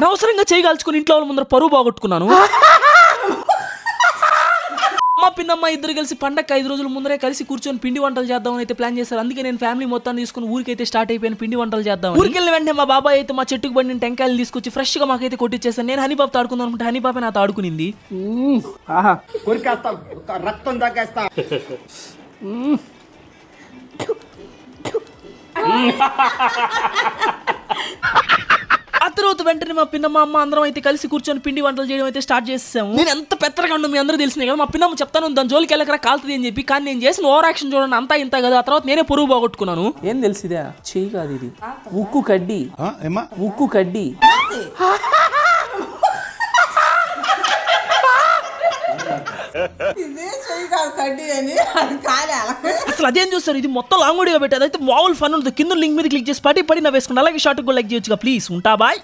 అనవసరంగా చేయగలుచుకుని ఇంట్లో వాళ్ళ ముందర పరువు బాగొట్టుకున్నాను. మా పిన్నమ్మ ఇద్దరు కలిసి పండగ 5 రోజుల ముందరే కలిసి కూర్చొని పిండి వంటలు చేద్దామని అయితే ప్లాన్ చేశారు. అందుకే నేను ఫ్యామిలీ మొత్తాన్ని తీసుకుని ఊరికైతే స్టార్ట్ అయిపోయాను పిండి వంటలు చేద్దాం. ఊరికి వెళ్ళిన వెంటనే మా బాబాయ్ అయితే మా చెట్టుకు బండిన టెంకాయలు తీసుకొచ్చి ఫ్రెష్ గా మాకైతే కొట్టిచ్చేసాను. నేను హనీబాబు ఆడుకుందాం అనుకుంటే హనీబాబే నాతో ఆడుకునింది. రక్తం దాకేస్తా. ఆ తర్వాత వెంటనే మా పిన్నమ్మ అమ్మ అందరం అయితే కలిసి కూర్చొని పిండి వంటలు చేయడం అయితే స్టార్ట్ చేసాము. నేను ఎంత పెత్తరకండు మీ అందరూ తెలిసినాయి కదా. మా పిన్నమ్మ చెప్తాను దాని జోలికి వెళ్ళకరా కాలుతుంది అని చెప్పి, కానీ నేను చేసిన ఓవర్ యాక్షన్ చూడండి అంతా ఇంత కదా. ఆ తర్వాత నేనే పొరుగు బాగొట్టుకున్నాను. ఏం తెలిసిదా చెయ్యి కాదు ఇది, ఉక్కు కడ్డీ. ఉక్కు కడ్డీ అసలు అదేం చూస్తారు, ఇది మొత్తం లాంగ్ వీడియో పెట్టి అదైతే మామూలు ఫన్ ఉంటుంది. కింద లింక్ మీద క్లిక్ చేసి పడి నా వేసుకుంటే అలాగే షార్ట్ కూడా లైక్ చేయొచ్చుగా ప్లీజ్. ఉంటా బాయ్.